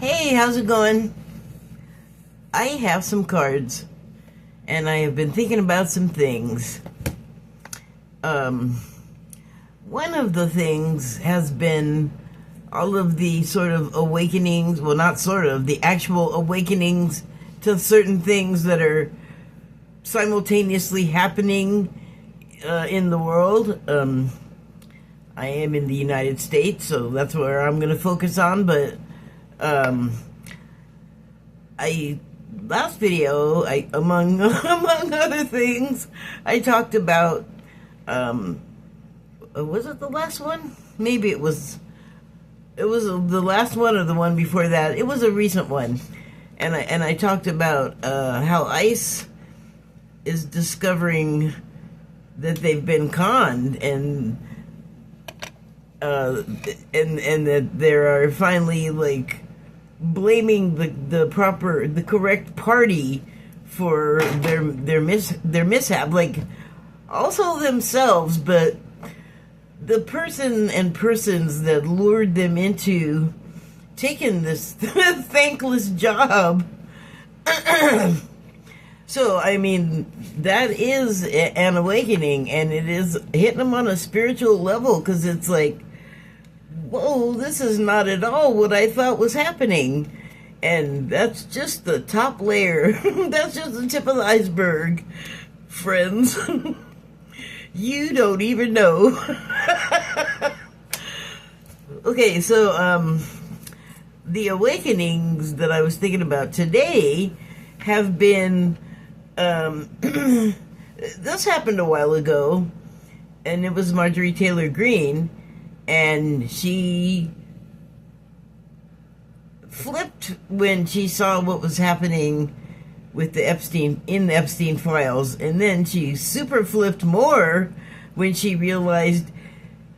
Hey, how's it going? I have some cards, and I have been thinking about some things. Um, One of the things has been all of the sort of awakenings, well, not sort of, the actual awakenings to certain things that are simultaneously happening in the world. I am in the United States, so that's where I'm going to focus on, but um, I last video, I among among other things, I talked about was it the last one? Maybe it was the last one or the one before that. It was a recent one, and I talked about how ICE is discovering that they've been conned, and that there are finally like blaming the correct party for their mishap, like also themselves, but the person and persons that lured them into taking this thankless job. So, I mean, that is an awakening, and it is hitting them on a spiritual level, because it's like, whoa, this is not at all what I thought was happening. And that's just the top layer. That's just the tip of the iceberg, friends. You don't even know. Okay, so the awakenings that I was thinking about today have been this happened a while ago, and it was Marjorie Taylor Greene, and she flipped when she saw what was happening with the Epstein files, and then she super flipped more when she realized,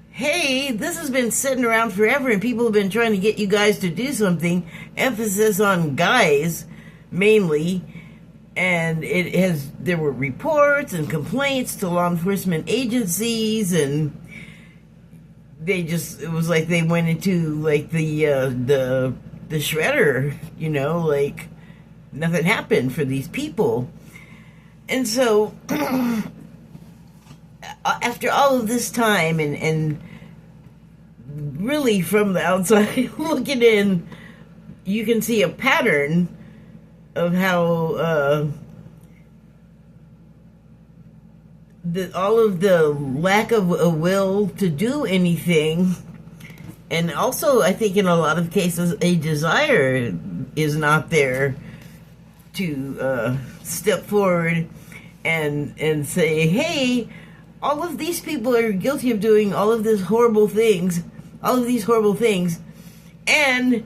hey, this has been sitting around forever and people have been trying to get you guys to do something, emphasis on guys mainly, and there were reports and complaints to law enforcement agencies, and it was like they went into like the shredder, like nothing happened for these people. And so after all of this time, and really from the outside looking in, you can see a pattern of how all of the lack of a will to do anything, and also I think in a lot of cases a desire is not there to step forward and say, hey, all of these people are guilty of doing all of these horrible things, and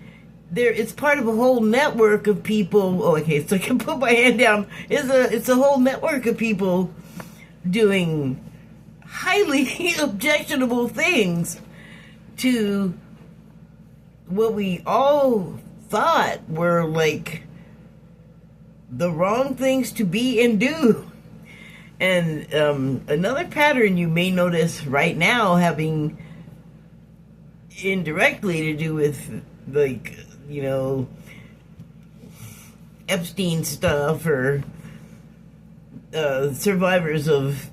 it's part of a whole network of people. Oh, okay, so I can put my hand down. It's a whole network of people doing highly objectionable things to what we all thought were like the wrong things to be and do. And another pattern you may notice right now, having indirectly to do with, like, Epstein stuff, or survivors of,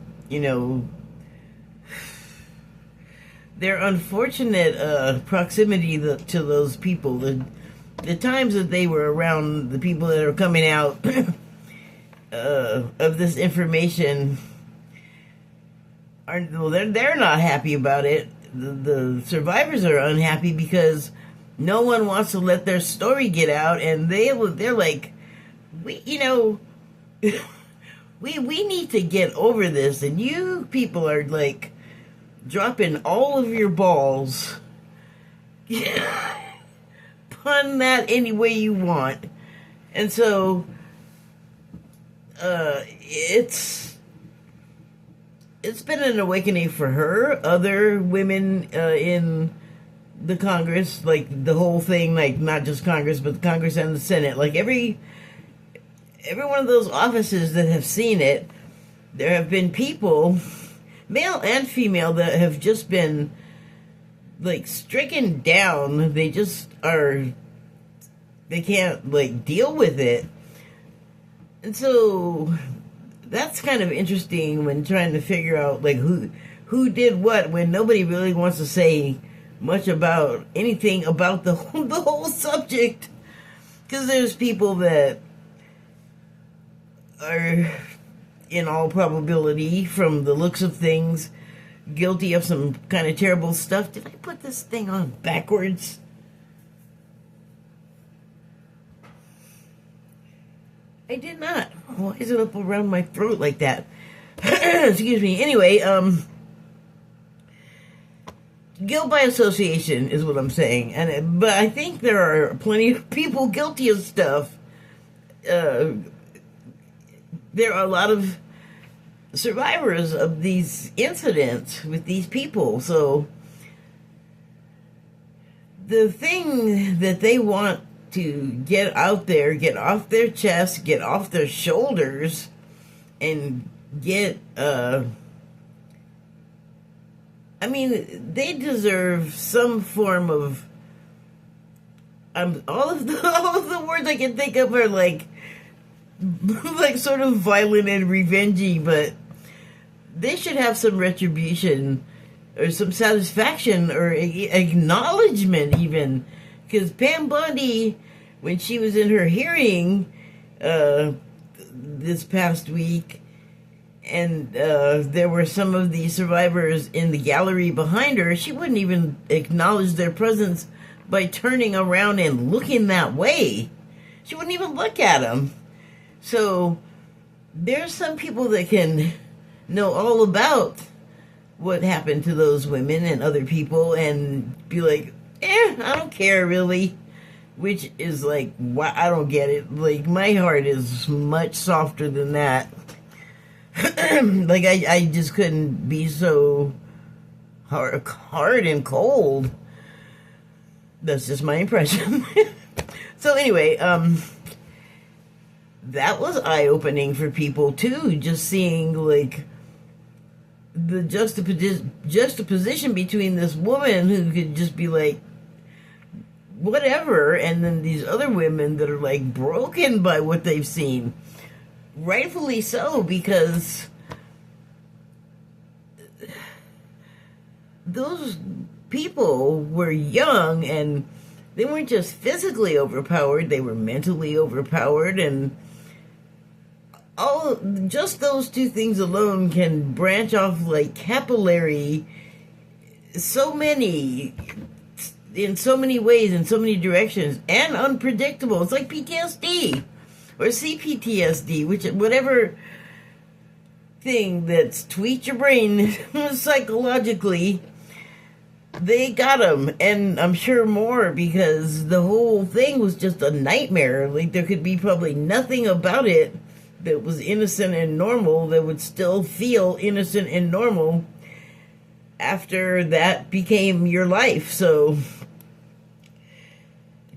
their unfortunate proximity to those people, the times that they were around the people that are coming out of this information, they're not happy about it. The survivors are unhappy because no one wants to let their story get out, and they're like, we need to get over this, and you people are like dropping all of your balls. Pun that any way you want. And so it's been an awakening for her. Other women in the Congress, like the whole thing, like not just Congress, but the Congress and the Senate, like every one of those offices that have seen it, there have been people, male and female, that have just been like stricken down. They just are they can't like deal with it. And so that's kind of interesting when trying to figure out like who did what when nobody really wants to say much about anything about the whole subject, because there's people that are, in all probability, from the looks of things, guilty of some kind of terrible stuff. Did I put this thing on backwards? I did not. Why is it up around my throat like that? Excuse me. Anyway, guilt by association is what I'm saying, but I think there are plenty of people guilty of stuff. There are a lot of survivors of these incidents with these people, so the thing that they want to get out there, get off their chest, get off their shoulders, and get, I mean, they deserve some form of, all of the words I can think of are like sort of violent and revengey, but they should have some retribution or some satisfaction or acknowledgement even. Because Pam Bondi, when she was in her hearing this past week, and there were some of the survivors in the gallery behind her, she wouldn't even acknowledge their presence by turning around and looking that way. She wouldn't even look at them. So there's some people that can know all about what happened to those women and other people and be like, I don't care really, which is like, why I don't get it. Like, my heart is much softer than that. Like, I just couldn't be so hard and cold. That's just my impression. So anyway, that was eye-opening for people too, just seeing like the juxtaposition between this woman who could just be like, whatever, and then these other women that are like broken by what they've seen. Rightfully so, because those people were young and they weren't just physically overpowered, they were mentally overpowered, and just those two things alone can branch off like capillary in so many ways, in so many directions, and unpredictable. It's like PTSD or CPTSD, whatever thing that's tweaked your brain psychologically, they got them, and I'm sure more, because the whole thing was just a nightmare. Like, there could be probably nothing about it that was innocent and normal that would still feel innocent and normal after that became your life. So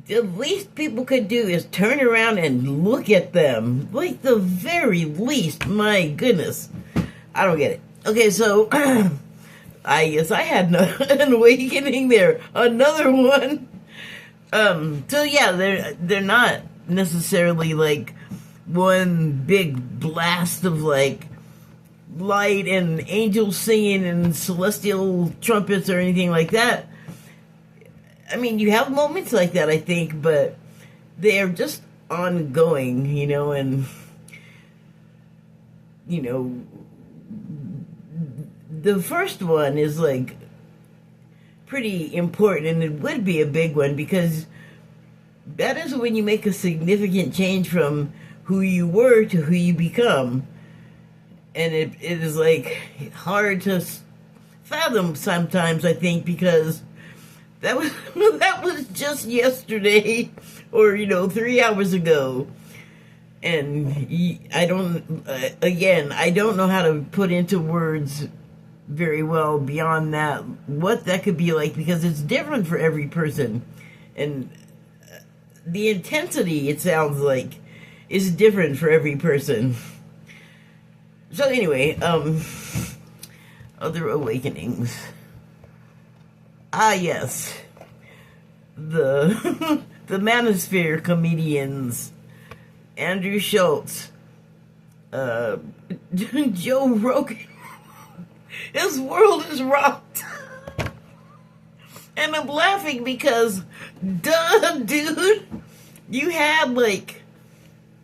the least people could do is turn around and look at them. Like, the very least. My goodness. I don't get it. Okay, so I guess I had an awakening there. Another one. So yeah, they're not necessarily like one big blast of like light and angels singing and celestial trumpets or anything like that. I mean, you have moments like that, I think, but they are just ongoing, and the first one is like pretty important, and it would be a big one because that is when you make a significant change from who you were to who you become. And it is like hard to fathom sometimes, I think, because that was just yesterday or 3 hours ago. And I don't know how to put into words very well beyond that what that could be like, because it's different for every person, and the intensity, it sounds like, is different for every person. So anyway, other awakenings. Ah, yes, the the Manosphere comedians, Andrew Schultz, Joe Rogan. His world is rocked. And I'm laughing because, duh, dude, you had, like,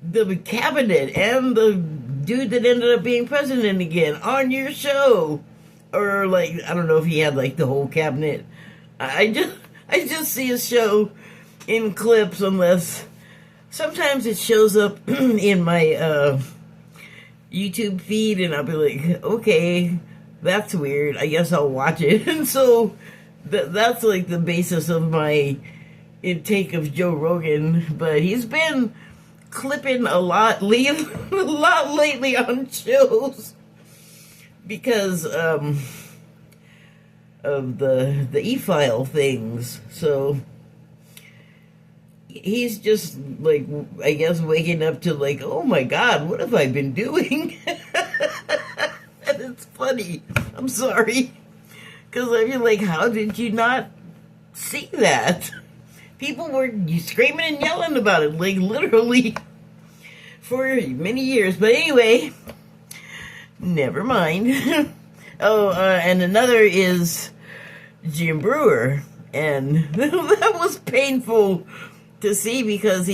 the cabinet and the dude that ended up being president again on your show. Or, like, I don't know if he had, like, the whole cabinet. I just see his show in clips, unless sometimes it shows up in my YouTube feed, and I'll be like, okay, that's weird. I guess I'll watch it. And so that's like the basis of my intake of Joe Rogan. But he's been clipping a lot lately on shows because of the e-file things. So he's just, like, I guess waking up to, like, oh my God, what have I been doing? And it's funny. I'm sorry. Because I feel like, how did you not see that? People were screaming and yelling about it, like, literally for many years. But anyway, never mind. And another is Jim Brewer. And that was painful to see because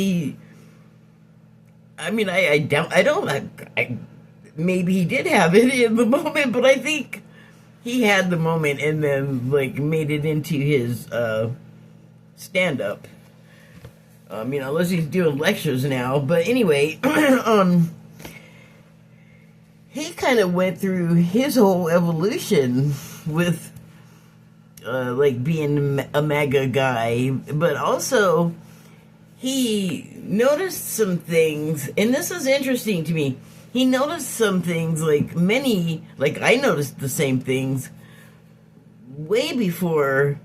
maybe he did have it in the moment, but I think he had the moment and then, like, made it into his stand-up. Unless he's doing lectures now. But anyway, he kind of went through his whole evolution with, like, being a MAGA guy, but also he noticed some things, and this is interesting to me. He noticed some things, like I noticed the same things way before,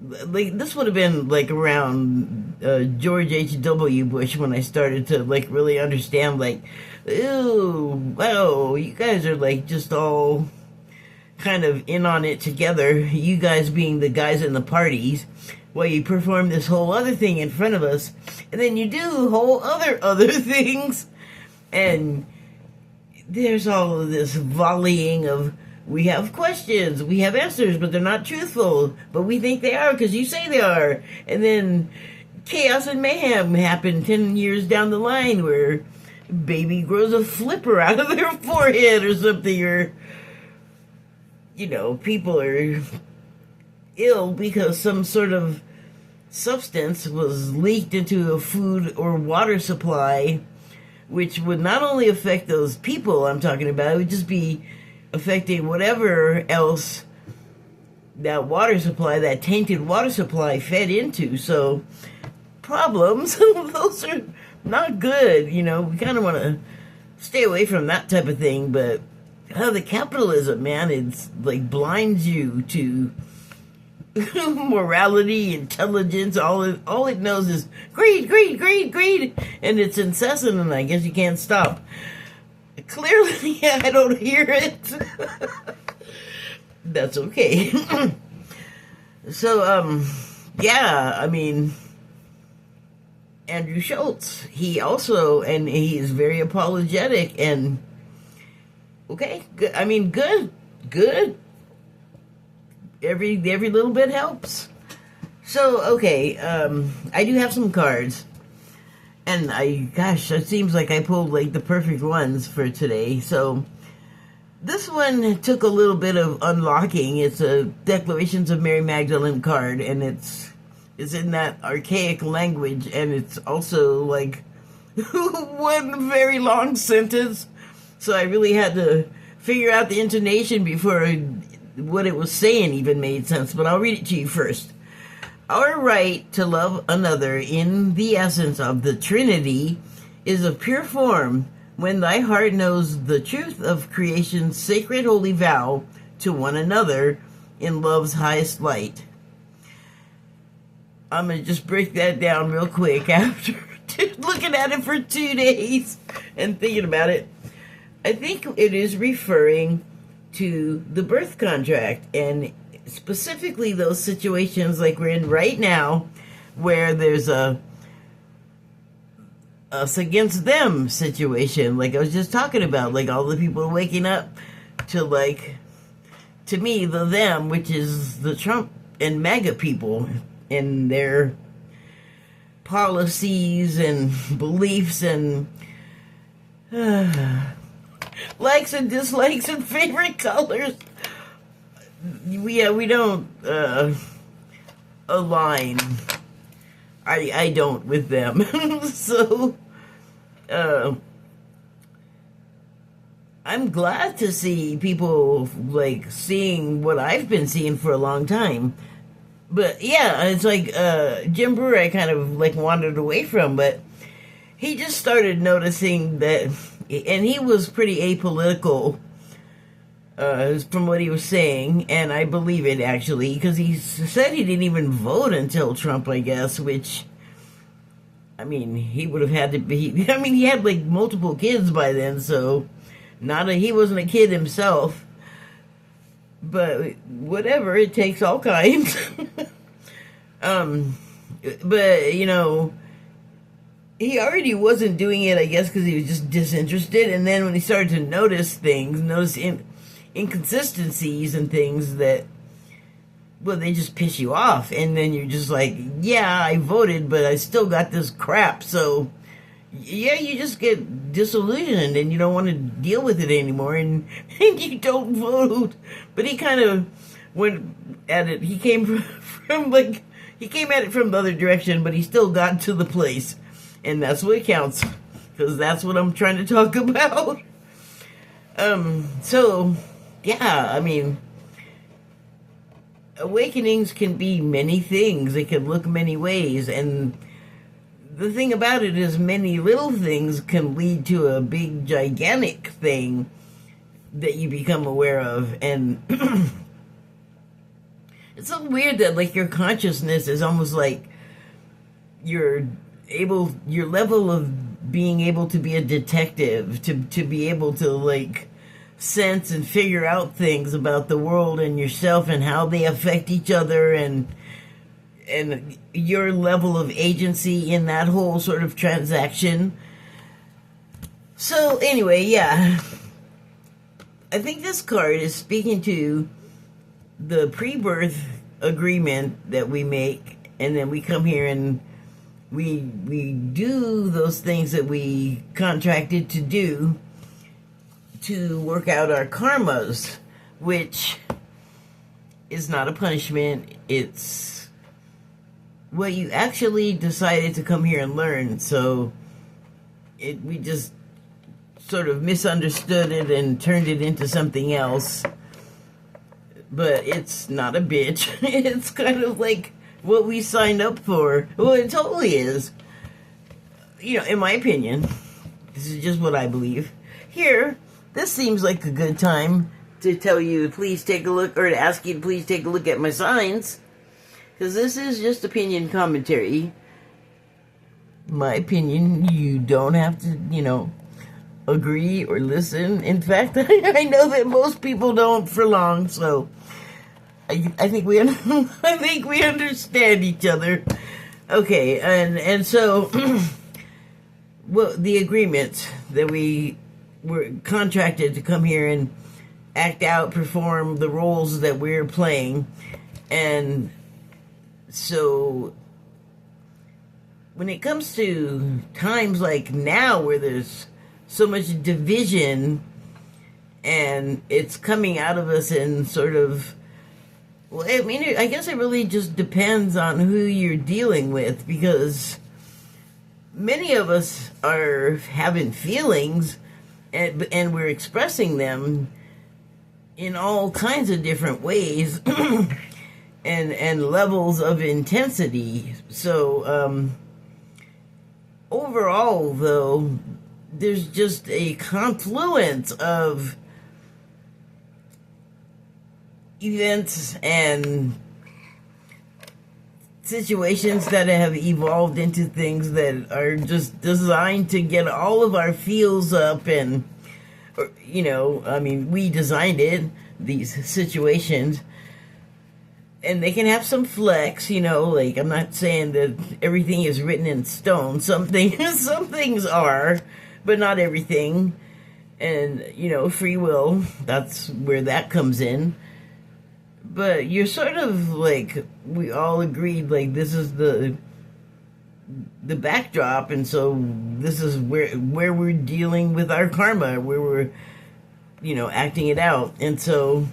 like, this would have been, like, around George H.W. Bush when I started to, like, really understand, like, ooh, wow, you guys are, like, just all kind of in on it together, you guys being the guys in the parties, while you perform this whole other thing in front of us, and then you do whole other things, and there's all of this volleying of, we have questions, we have answers, but they're not truthful, but we think they are because you say they are. And then chaos and mayhem happen 10 years down the line where baby grows a flipper out of their forehead or something, or, people are ill because some sort of substance was leaked into a food or water supply, which would not only affect those people I'm talking about, it would just be affecting whatever else that tainted water supply fed into. So, problems, those are not good, we kind of want to stay away from that type of thing, but the capitalism, man, it's like blinds you to morality, intelligence. All it knows is greed, greed, greed, greed, and it's incessant, and I guess you can't stop. Clearly, I don't hear it. That's okay. So, Andrew Schultz, he also, and he's very apologetic, and okay, good, good. Every little bit helps. So, okay, I do have some cards. And it seems like I pulled, like, the perfect ones for today. So, this one took a little bit of unlocking. It's a Declarations of Mary Magdalene card, and it's in that archaic language, and it's also, like, one very long sentence. So I really had to figure out the intonation before what it was saying even made sense. But I'll read it to you first. Our right to love another in the essence of the Trinity is of pure form when thy heart knows the truth of creation's sacred holy vow to one another in love's highest light. I'm going to just break that down real quick after looking at it for 2 days and thinking about it. I think it is referring to the birth contract, and specifically those situations like we're in right now where there's a us against them situation, like I was just talking about, like all the people waking up to, like, to me, the them, which is the Trump and MAGA people and their policies and beliefs and likes and dislikes and favorite colors. We don't align. I don't with them. So I'm glad to see people like seeing what I've been seeing for a long time. But yeah, it's like Jim Brewer I kind of like wandered away from, but he just started noticing that, and he was pretty apolitical from what he was saying, and I believe it actually, because he said he didn't even vote until Trump, I guess, which, I mean, he would have had to be, I mean, he had like multiple kids by then, so he wasn't a kid himself, but whatever, it takes all kinds. But, you know, he already wasn't doing it, I guess, because he was just disinterested, and then when he started to notice things, inconsistencies and things that, well, they just piss you off, and then you're just like, yeah, I voted, but I still got this crap, so yeah, you just get disillusioned, and you don't want to deal with it anymore, and you don't vote. But he kind of went at it, he came at it from the other direction, but he still got to the place, and that's what counts, because that's what I'm trying to talk about. So, yeah, I mean, awakenings can be many things. They can look many ways. And the thing about it is many little things can lead to a big, gigantic thing that you become aware of. And it's so weird that, like, your consciousness is almost like your level of being able to be a detective, to be able to, like, sense and figure out things about the world and yourself and how they affect each other, and your level of agency in that whole sort of transaction. So anyway, yeah, I think this card is speaking to the pre-birth agreement that we make, and then we come here and we do those things that we contracted to do to work out our karmas, which is not a punishment. It's what you actually decided to come here and learn. So we just sort of misunderstood it and turned it into something else. But it's not a bitch. It's kind of like what we signed up for. Well, it totally is. You know, in my opinion, this is just what I believe. Here, this seems like a good time to tell you to please take a look, or to ask you to please take a look at my signs, because this is just opinion commentary. My opinion, you don't have to, you know, agree or listen. In fact, I know that most people don't for long, so I think we understand each other. Okay, and so well, the agreement that we were contracted to come here and act out, perform the roles that we're playing. And so when it comes to times like now where there's so much division and it's coming out of us in sort of, well, I mean, I guess it really just depends on who you're dealing with, because many of us are having feelings, and we're expressing them in all kinds of different ways and levels of intensity. So overall, though, there's just a confluence of events and situations that have evolved into things that are just designed to get all of our feels up. And, you know, I mean, we designed it, these situations, and they can have some flex, like I'm not saying that everything is written in stone. Some things, some things are, but not everything. And, free will, that's where that comes in. But you're sort of like, we all agreed, like, this is the backdrop, and so this is where we're dealing with our karma, where we're, acting it out. And so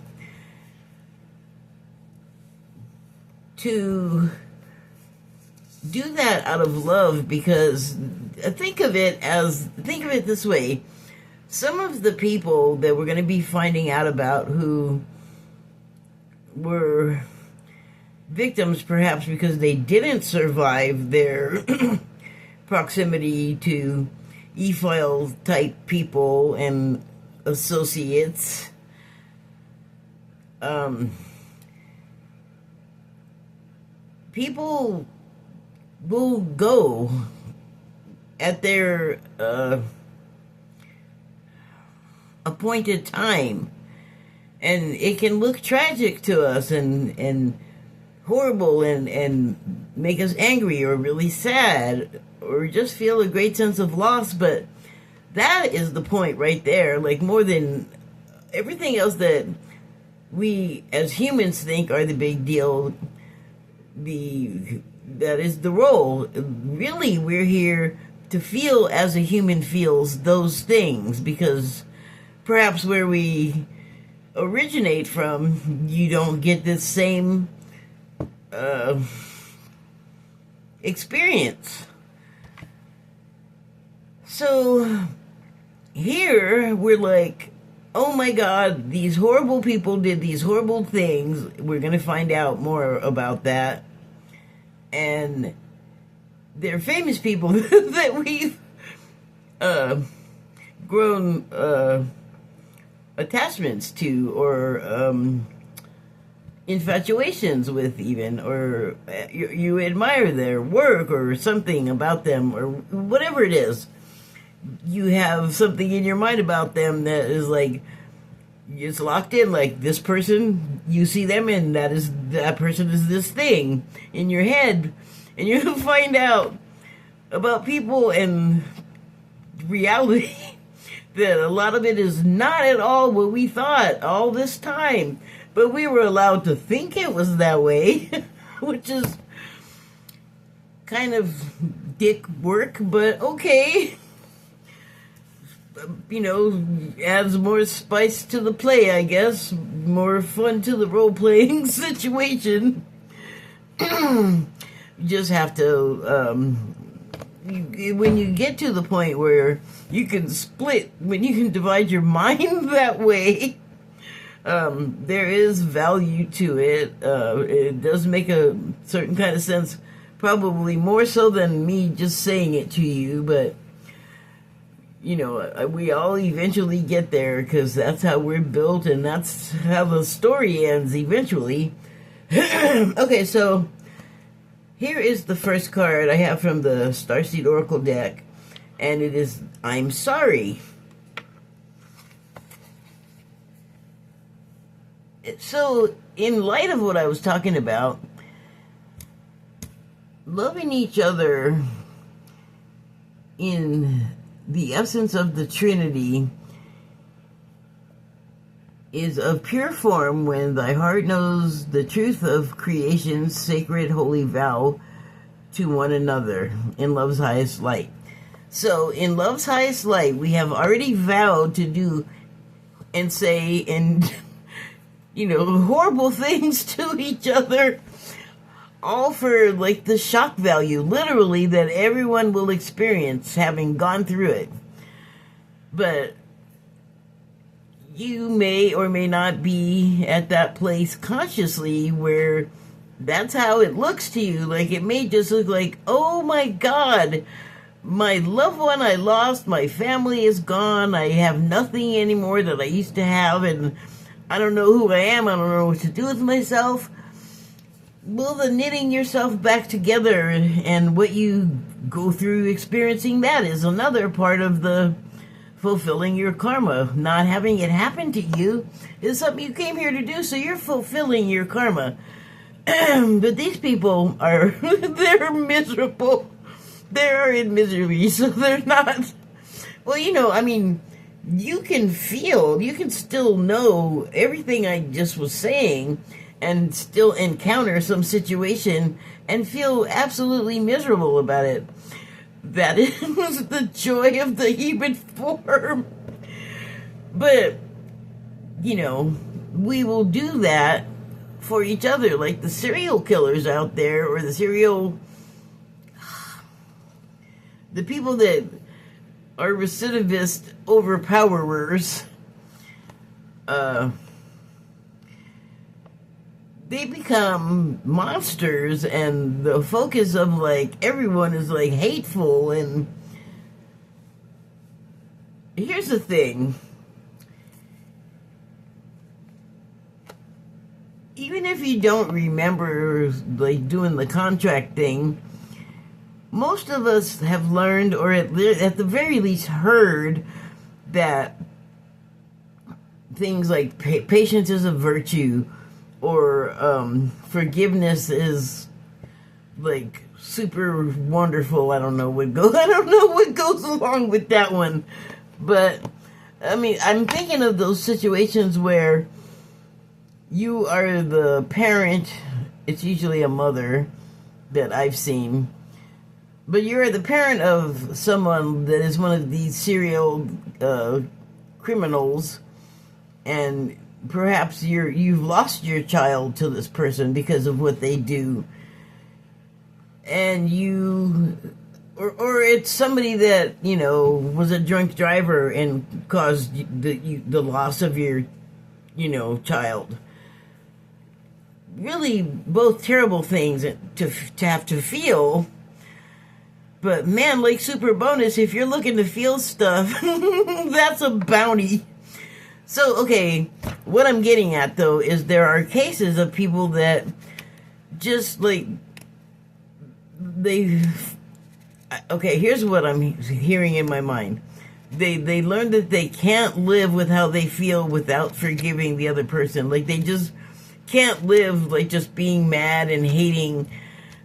to do that out of love, because think of it this way. Some of the people that we're going to be finding out about who were victims perhaps because they didn't survive their proximity to e-file type people and associates, people will go at their appointed time, and it can look tragic to us and horrible and make us angry or really sad or just feel a great sense of loss. But that is the point right there, like more than everything else that we as humans think are the big deal. That is the role. Really, we're here to feel as a human feels those things, because perhaps where we originate from, you don't get this same experience. So here we're like, oh my God, these horrible people did these horrible things. We're going to find out more about that. And they're famous people that we've grown attachments to, or infatuations with even, or you admire their work or something about them, or whatever it is. You have something in your mind about them that is like, it's locked in, like this person, you see them and that person is this thing in your head, and you find out about people and reality that a lot of it is not at all what we thought all this time, but we were allowed to think it was that way, which is kind of dick work, but okay. Adds more spice to the play, I guess. More fun to the role-playing situation. You just have to, when you get to the point where you can when you can divide your mind that way, there is value to it. It does make a certain kind of sense, probably more so than me just saying it to you, but we all eventually get there, because that's how we're built, and that's how the story ends eventually. Okay, so here is the first card I have from the Starseed Oracle deck, and it is, I'm sorry. So, in light of what I was talking about, loving each other in the essence of the Trinity is of pure form when thy heart knows the truth of creation's sacred holy vow to one another in love's highest light. So in love's highest light, we have already vowed to do and say and horrible things to each other, all for like the shock value, literally, that everyone will experience having gone through it. But you may or may not be at that place consciously where that's how it looks to you. Like, it may just look like, oh my God, my loved one I lost, my family is gone, I have nothing anymore that I used to have, and I don't know who I am, I don't know what to do with myself. Well, the knitting yourself back together and what you go through experiencing that is another part of the fulfilling your karma. Not having it happen to you is something you came here to do, so you're fulfilling your karma. But these people are, they're miserable. They're in misery, so they're not, well, I mean, you can still know everything I just was saying and still encounter some situation and feel absolutely miserable about it. That is the joy of the human form. But, we will do that for each other, like the serial killers out there, or the people that are recidivist overpowerers. They become monsters, and the focus of everyone is hateful. And here's the thing. Even if you don't remember doing the contract thing, most of us have learned, or at the very least heard, that things like patience is a virtue, or forgiveness is super wonderful. I don't know what goes along with that one, but I mean, I'm thinking of those situations where you are the parent. It's usually a mother that I've seen, but you're the parent of someone that is one of these serial criminals, and perhaps you've lost your child to this person because of what they do, and or it's somebody that was a drunk driver and caused the loss of your child. Really, both terrible things to have to feel. But man, like super bonus, if you're looking to feel stuff, that's a bounty. So, okay, what I'm getting at, though, is there are cases of people that just, here's what I'm hearing in my mind. They learn that they can't live with how they feel without forgiving the other person. They just can't live, just being mad and hating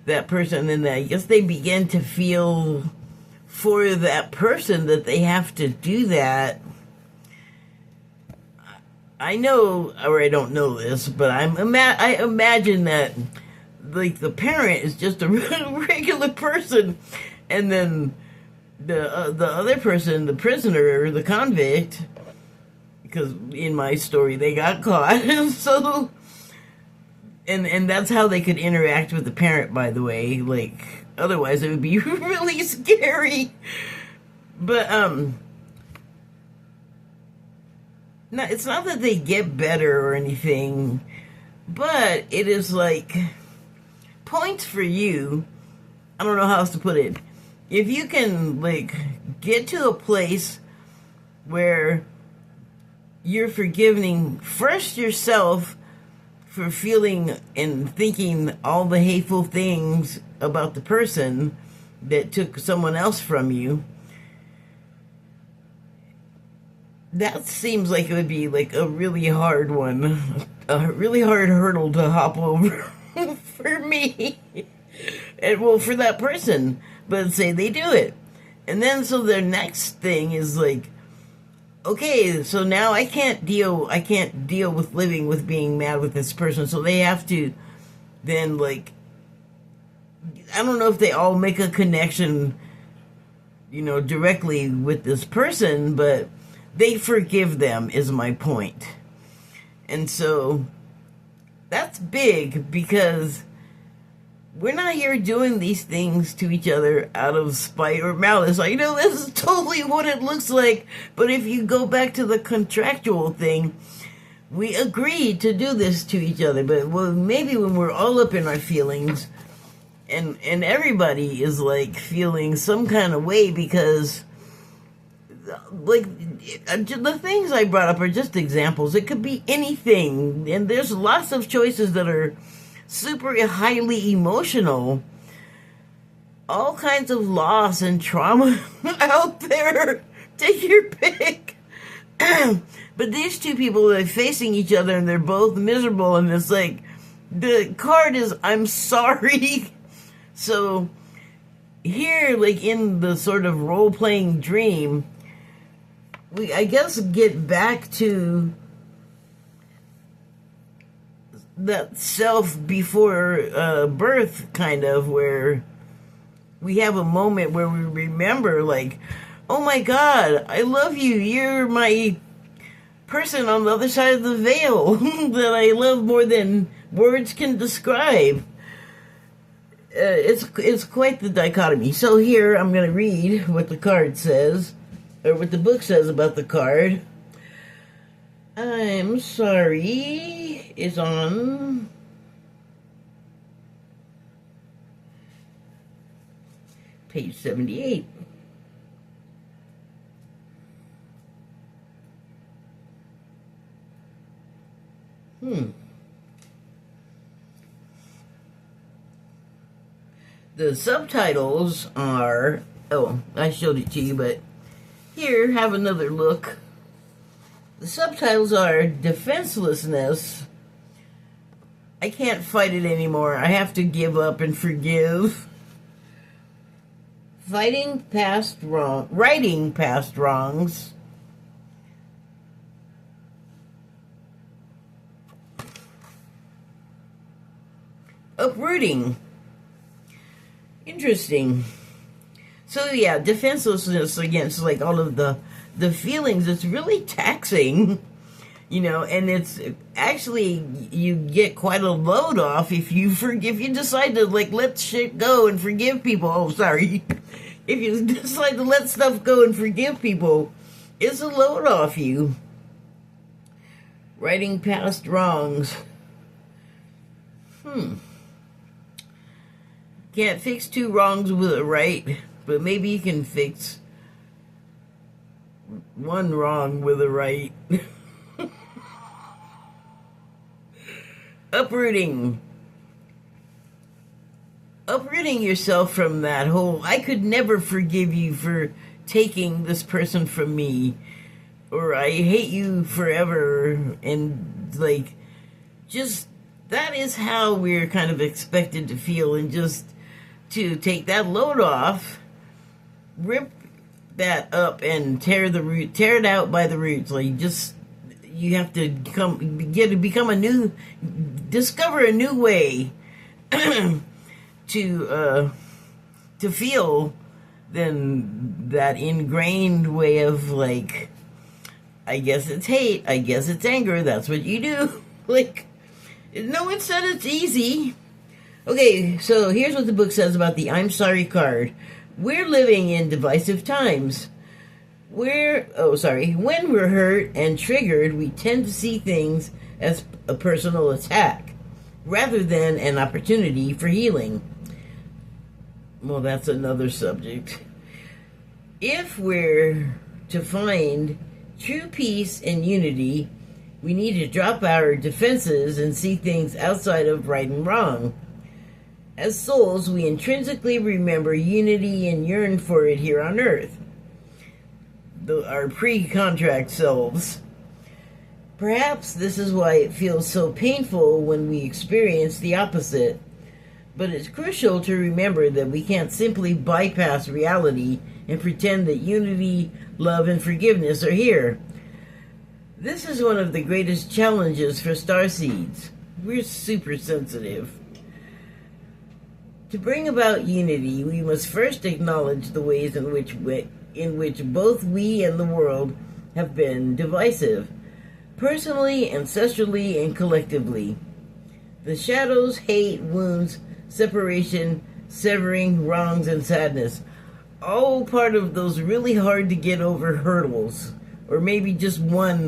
that person. And I guess they begin to feel for that person that they have to do that. I know, or I don't know this, but I imagine that the parent is just a regular person, and then the other person, the prisoner or the convict, because in my story they got caught, so and that's how they could interact with the parent. By the way, otherwise it would be really scary. But no, it's not that they get better or anything, but it is points for you. I don't know how else to put it. If you can get to a place where you're forgiving first yourself for feeling and thinking all the hateful things about the person that took someone else from you, that seems like it would be a really hard one, a really hard hurdle to hop over for me, and well, for that person. But say they do it, and then so their next thing is okay, so now I can't deal with living with being mad with this person, so they have to then I don't know if they all make a connection, directly with this person, but they forgive them, is my point. And so that's big, because we're not here doing these things to each other out of spite or malice. I know this is totally what it looks like, but if you go back to the contractual thing, we agreed to do this to each other. But maybe when we're all up in our feelings, and everybody is feeling some kind of way because the things I brought up are just examples. It could be anything, and there's lots of choices that are super highly emotional. All kinds of loss and trauma out there. Take your pick. But these two people are facing each other, and they're both miserable, and it's the card is I'm sorry. So here, like in the sort of role-playing dream, we, I guess, get back to that self before birth, kind of, where we have a moment where we remember, like, oh my God, I love you. You're my person on the other side of the veil that I love more than words can describe. It's quite the dichotomy. So here I'm going to read what the card says, or what the book says about the card. I'm sorry is on page 78. The subtitles are, oh, I showed it to you, but here, have another look. The subtitles are defenselessness. I can't fight it anymore. I have to give up and forgive. Righting past wrongs. Uprooting. Interesting. So yeah, defenselessness against like all of the feelings. It's really taxing, you know, and it's actually, you get quite a load off if you decide to like let shit go and forgive people. Oh, sorry. If you decide to let stuff go and forgive people, it's a load off you. Righting past wrongs. Can't fix two wrongs with a right, but maybe you can fix one wrong with a right. Uprooting. Uprooting yourself from that whole, I could never forgive you for taking this person from me, or I hate you forever, and like, just, that is how we're kind of expected to feel, and just to take that load off, rip that up and tear it out by the roots. Like, just, you have to discover a new way to feel than that ingrained way of like, I guess it's hate, I guess it's anger, that's what you do. Like, no one said it's easy. Okay, so here's what the book says about the I'm sorry card. We're living in divisive times. When we're hurt and triggered, we tend to see things as a personal attack rather than an opportunity for healing. Well, that's another subject. If we're to find true peace and unity, we need to drop our defenses and see things outside of right and wrong. As souls, we intrinsically remember unity and yearn for it here on earth. Our pre-contract selves. Perhaps this is why it feels so painful when we experience the opposite. But it's crucial to remember that we can't simply bypass reality and pretend that unity, love, and forgiveness are here. This is one of the greatest challenges for starseeds. We're super sensitive. To bring about unity, we must first acknowledge the ways in which both we and the world have been divisive, personally, ancestrally, and collectively. The shadows, hate, wounds, separation, severing, wrongs, and sadness, all part of those really hard to get over hurdles, or maybe just one